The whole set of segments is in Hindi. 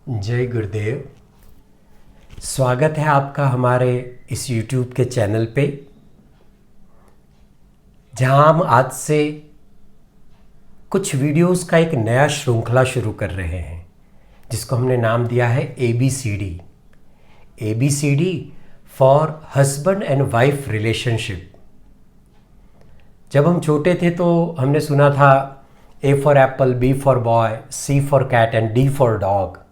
जय गुरुदेव। स्वागत है आपका हमारे इस YouTube के चैनल पे, जहां हम आज से कुछ वीडियोस का एक नया श्रृंखला शुरू कर रहे हैं, जिसको हमने नाम दिया है ABCD for husband and wife relationship. जब हम छोटे थे तो हमने सुना था A for apple, B for boy, C for cat and D for dog.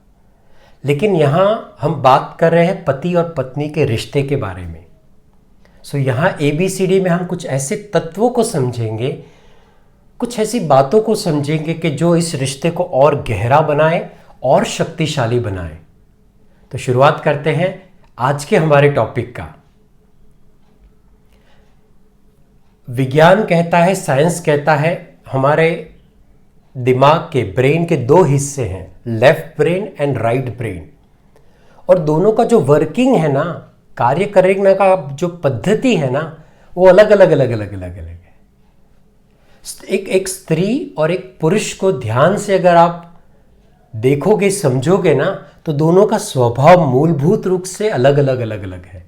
लेकिन यहाँ हम बात कर रहे हैं पति और पत्नी के रिश्ते के बारे में। यहाँ ABCD में हम कुछ ऐसे तत्वों को समझेंगे, कुछ ऐसी बातों को समझेंगे कि जो इस रिश्ते को और गहरा बनाए और शक्तिशाली बनाए। तो शुरुआत करते हैं आज के हमारे टॉपिक का। विज्ञान कहता है, साइंस कहता है, हमारे दिमाग के, ब्रेन के दो हिस्से हैं, left brain and right brain. और दोनों का जो वर्किंग है ना, कार्य करने का जो पद्धति है ना, वो अलग अलग है। एक स्त्री और एक पुरुष को ध्यान से अगर आप देखोगे, समझोगे ना, तो दोनों का स्वभाव मूलभूत रूप से अलग अलग है।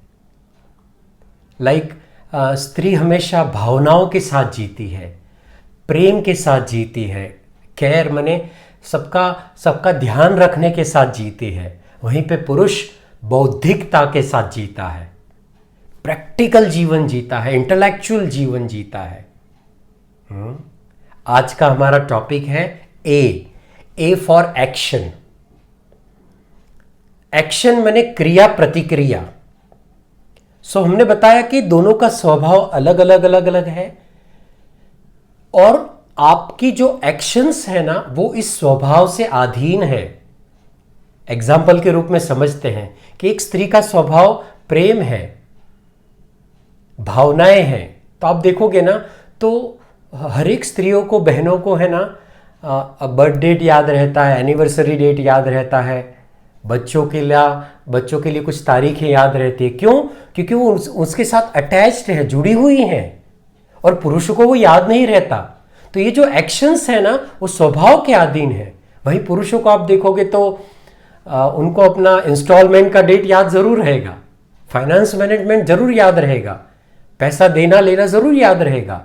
स्त्री हमेशा भावनाओं के साथ जीती है, प्रेम के साथ जीती है, केयर माने सबका ध्यान रखने के साथ जीती है। वहीं पे पुरुष बौद्धिकता के साथ जीता है, प्रैक्टिकल जीवन जीता है, इंटेलेक्चुअल जीवन जीता है। आज का हमारा टॉपिक है ए फॉर एक्शन। एक्शन माने क्रिया प्रतिक्रिया। हमने बताया कि दोनों का स्वभाव अलग अलग है, और आपकी जो एक्शंस है ना, वो इस स्वभाव से अधीन है। एग्जाम्पल के रूप में समझते हैं कि एक स्त्री का स्वभाव प्रेम है, भावनाएं हैं। तो आप देखोगे ना, तो हर एक स्त्रियों को, बहनों को है ना, बर्थ डेट याद रहता है, एनिवर्सरी डेट याद रहता है, बच्चों के लिए कुछ तारीखें याद रहती है। क्यों? क्योंकि वो उसके साथ अटैच्ड है, जुड़ी हुई हैं, और पुरुषों को वो याद नहीं रहता। तो ये जो एक्शंस है ना, वो स्वभाव के अधीन है। वहीं पुरुषों को आप देखोगे तो उनको अपना इंस्टॉलमेंट का डेट याद जरूर रहेगा, फाइनेंस मैनेजमेंट जरूर याद रहेगा, पैसा देना लेना जरूर याद रहेगा।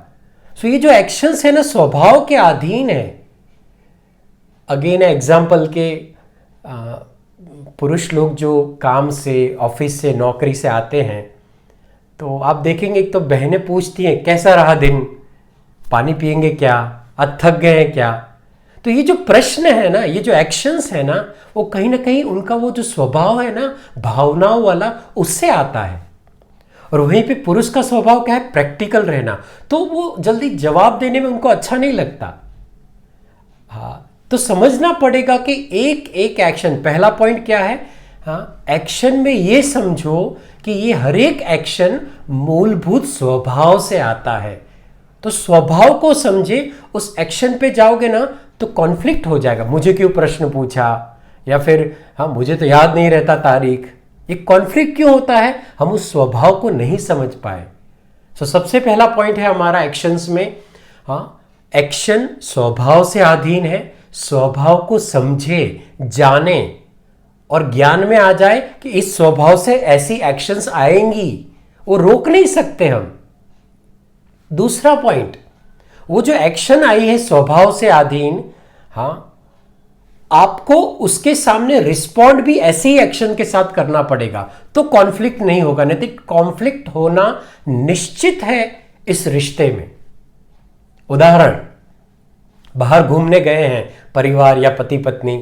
ये जो एक्शंस है ना, स्वभाव के अधीन है। अगेन एग्जाम्पल के, पुरुष लोग जो काम से, ऑफिस से, नौकरी से आते हैं, तो आप देखेंगे एक तो बहनें पूछती हैं कैसा रहा दिन, पानी पिएंगे क्या, आज थक गए हैं क्या। तो ये जो प्रश्न है ना, ये जो एक्शंस है ना, वो कहीं ना कहीं उनका वो जो स्वभाव है ना, भावनाओं वाला, उससे आता है। और वहीं पे पुरुष का स्वभाव क्या है? प्रैक्टिकल रहना। तो वो जल्दी जवाब देने में उनको अच्छा नहीं लगता। हाँ, तो समझना पड़ेगा कि एक एक्शन, पहला पॉइंट क्या है? हाँ, एक्शन में ये समझो कि ये हर एक एक्शन मूलभूत स्वभाव से आता है। तो स्वभाव को समझे, उस एक्शन पे जाओगे ना, तो कॉन्फ्लिक्ट हो जाएगा। मुझे क्यों प्रश्न पूछा, या फिर हाँ मुझे तो याद नहीं रहता तारीख। ये कॉन्फ्लिक्ट क्यों होता है? हम उस स्वभाव को नहीं समझ पाए। सबसे पहला पॉइंट है हमारा एक्शंस में, हाँ, एक्शन स्वभाव से अधीन है। स्वभाव को समझे, जाने और ज्ञान में आ जाए कि इस स्वभाव से ऐसी एक्शंस आएंगी, वो रोक नहीं सकते हम। दूसरा पॉइंट, वो जो एक्शन आई है स्वभाव से अधीन, हाँ, आपको उसके सामने रिस्पॉन्ड भी ऐसे ही एक्शन के साथ करना पड़ेगा, तो कॉन्फ्लिक्ट नहीं होगा। नहीं तो कॉन्फ्लिक्ट होना निश्चित है इस रिश्ते में। उदाहरण, बाहर घूमने गए हैं परिवार या पति पत्नी,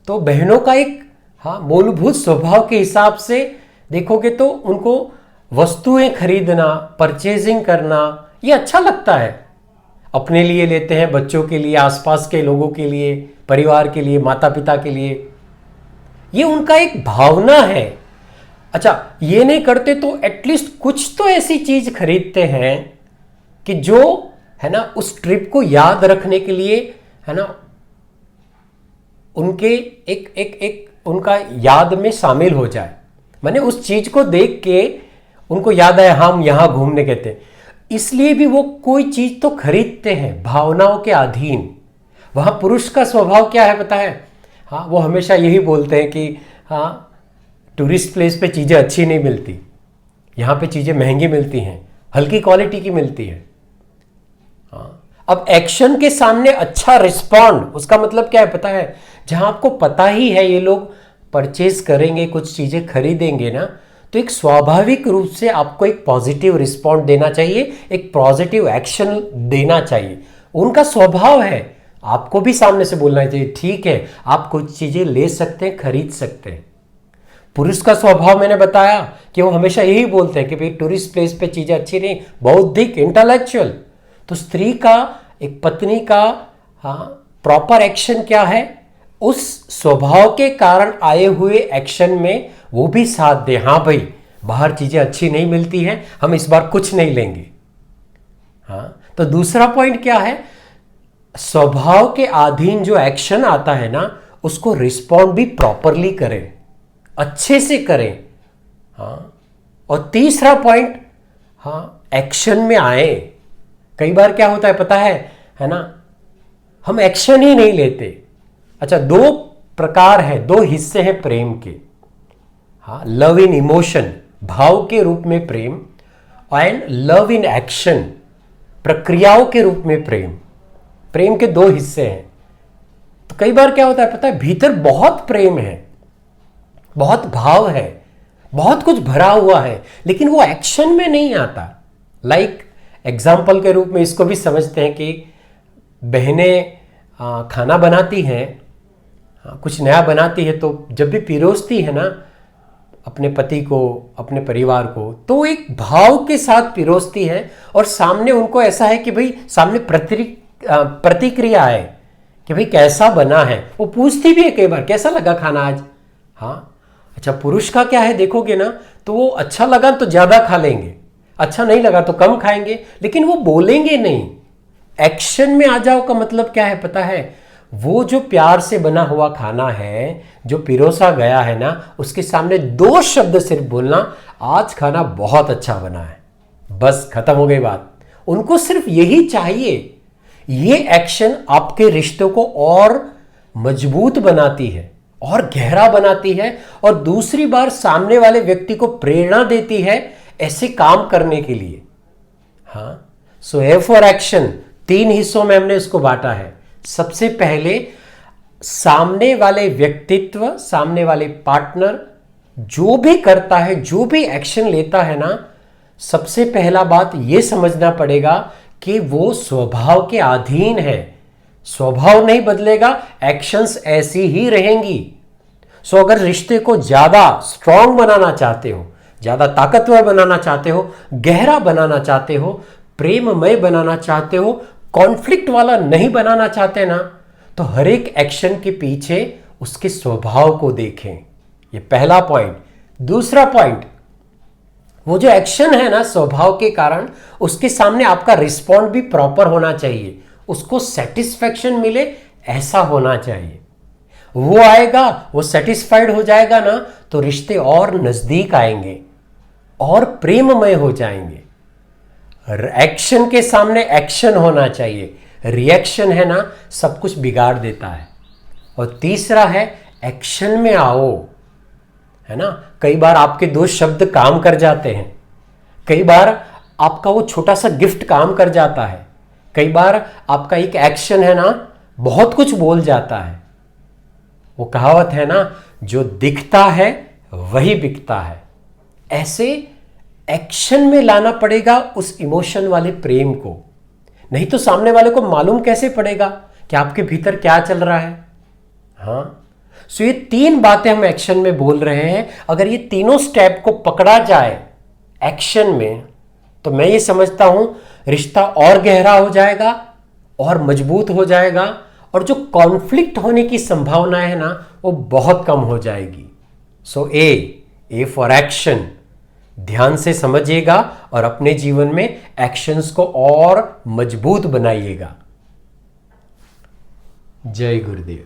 तो बहनों का एक, हाँ, मूलभूत स्वभाव के हिसाब से देखोगे तो उनको वस्तुएं खरीदना, परचेजिंग करना, ये अच्छा लगता है। अपने लिए लेते हैं, बच्चों के लिए, आसपास के लोगों के लिए, परिवार के लिए, माता पिता के लिए, ये उनका एक भावना है। अच्छा, ये नहीं करते तो एटलीस्ट कुछ तो ऐसी चीज खरीदते हैं कि जो है ना, उस ट्रिप को याद रखने के लिए, है ना, उनके एक उनका याद में शामिल हो जाए। माने उस चीज को देख के उनको याद आए, हम यहां घूमने गए थे, इसलिए भी वो कोई चीज तो खरीदते हैं, भावनाओं के अधीन। वहां पुरुष का स्वभाव क्या है पता है? हाँ, वो हमेशा यही बोलते हैं कि हाँ, टूरिस्ट प्लेस पे चीज़ें अच्छी नहीं मिलती, यहाँ पे चीज़ें महंगी मिलती हैं, हल्की क्वालिटी की मिलती है। हाँ, अब एक्शन के सामने अच्छा रिस्पॉन्ड, उसका मतलब क्या है पता है? जहाँ आपको पता ही है ये लोग परचेज करेंगे, कुछ चीज़ें खरीदेंगे ना, तो एक स्वाभाविक रूप से आपको एक पॉजिटिव रिस्पॉन्ड देना चाहिए, एक पॉजिटिव एक्शन देना चाहिए। उनका स्वभाव है, आपको भी सामने से बोलना चाहिए ठीक है, आप कुछ चीज़ें ले सकते हैं, खरीद सकते हैं। पुरुष का स्वभाव मैंने बताया कि वो हमेशा यही बोलते हैं कि भाई टूरिस्ट प्लेस पे चीज़ें अच्छी नहीं, बौद्धिक, इंटेलेक्चुअल। तो स्त्री का, एक पत्नी का हाँ प्रॉपर एक्शन क्या है? उस स्वभाव के कारण आए हुए एक्शन में वो भी साथ दे, हाँ भाई बाहर चीज़ें अच्छी नहीं मिलती हैं, हम इस बार कुछ नहीं लेंगे। हाँ, तो दूसरा पॉइंट क्या है? स्वभाव के अधीन जो एक्शन आता है ना, उसको रिस्पॉन्ड भी प्रॉपरली करें, अच्छे से करें। हाँ, और तीसरा पॉइंट, हाँ एक्शन में आए। कई बार क्या होता है पता है ना, हम एक्शन ही नहीं लेते। अच्छा, दो प्रकार है, दो हिस्से हैं प्रेम के। हाँ, लव इन इमोशन, भाव के रूप में प्रेम, एंड लव इन एक्शन, प्रक्रियाओं के रूप में प्रेम। प्रेम के दो हिस्से हैं। तो कई बार क्या होता है पता है, भीतर बहुत प्रेम है, बहुत भाव है, बहुत कुछ भरा हुआ है, लेकिन वो एक्शन में नहीं आता। लाइक एग्जाम्पल के रूप में इसको भी समझते हैं कि बहनें खाना बनाती हैं, कुछ नया बनाती है, तो जब भी पिरोसती है ना अपने पति को, अपने परिवार को, तो एक भाव के साथ पिरोसती है, और सामने उनको ऐसा है कि भाई सामने प्रतिक्रिया है कि भाई कैसा बना है। वो पूछती भी है कई बार, कैसा लगा खाना आज। हाँ, अच्छा, पुरुष का क्या है देखोगे ना, तो वो अच्छा लगा तो ज़्यादा खा लेंगे, अच्छा नहीं लगा तो कम खाएंगे, लेकिन वो बोलेंगे नहीं। एक्शन में आ जाओ का मतलब क्या है पता है? वो जो प्यार से बना हुआ खाना है, जो पिरोसा गया है ना, उसके सामने दो शब्द सिर्फ बोलना, आज खाना बहुत अच्छा बना है, बस खत्म हो गई बात। उनको सिर्फ यही चाहिए। ये एक्शन आपके रिश्तों को और मजबूत बनाती है, और गहरा बनाती है, और दूसरी बार सामने वाले व्यक्ति को प्रेरणा देती है ऐसे काम करने के लिए। हाँ, सो ए फॉर एक्शन, 3 हिस्सों में हमने इसको बांटा है। सबसे पहले सामने वाले व्यक्तित्व, सामने वाले पार्टनर जो भी करता है, जो भी एक्शन लेता है ना, सबसे पहला बात यह समझना पड़ेगा कि वो स्वभाव के अधीन है। स्वभाव नहीं बदलेगा, एक्शंस ऐसी ही रहेंगी। सो अगर रिश्ते को ज्यादा स्ट्रांग बनाना चाहते हो, ज्यादा ताकतवर बनाना चाहते हो, गहरा बनाना चाहते हो, प्रेममय बनाना चाहते हो, कॉन्फ्लिक्ट वाला नहीं बनाना चाहते ना, तो हर एक एक्शन के पीछे उसके स्वभाव को देखें। ये पहला पॉइंट। दूसरा पॉइंट, वो जो एक्शन है ना स्वभाव के कारण, उसके सामने आपका रिस्पॉन्ड भी प्रॉपर होना चाहिए, उसको सेटिस्फैक्शन मिले ऐसा होना चाहिए। वो आएगा, वो सेटिस्फाइड हो जाएगा ना, तो रिश्ते और नजदीक आएंगे और प्रेममय हो जाएंगे। एक्शन के सामने एक्शन होना चाहिए, रिएक्शन है ना सब कुछ बिगाड़ देता है। और तीसरा है एक्शन में आओ, है ना। कई बार आपके 2 शब्द काम कर जाते हैं, कई बार आपका वो छोटा सा गिफ्ट काम कर जाता है, कई बार आपका एक एक्शन है ना बहुत कुछ बोल जाता है। वो कहावत है ना, जो दिखता है वही बिकता है। ऐसे एक्शन में लाना पड़ेगा उस इमोशन वाले प्रेम को, नहीं तो सामने वाले को मालूम कैसे पड़ेगा कि आपके भीतर क्या चल रहा है। हाँ, सो ये 3 बातें हम एक्शन में बोल रहे हैं। अगर ये तीनों स्टेप को पकड़ा जाए एक्शन में, तो मैं ये समझता हूं रिश्ता और गहरा हो जाएगा और मजबूत हो जाएगा, और जो कॉन्फ्लिक्ट होने की संभावना है ना वो बहुत कम हो जाएगी। सो ए फॉर एक्शन, ध्यान से समझिएगा और अपने जीवन में एक्शंस को और मजबूत बनाइएगा। जय गुरुदेव।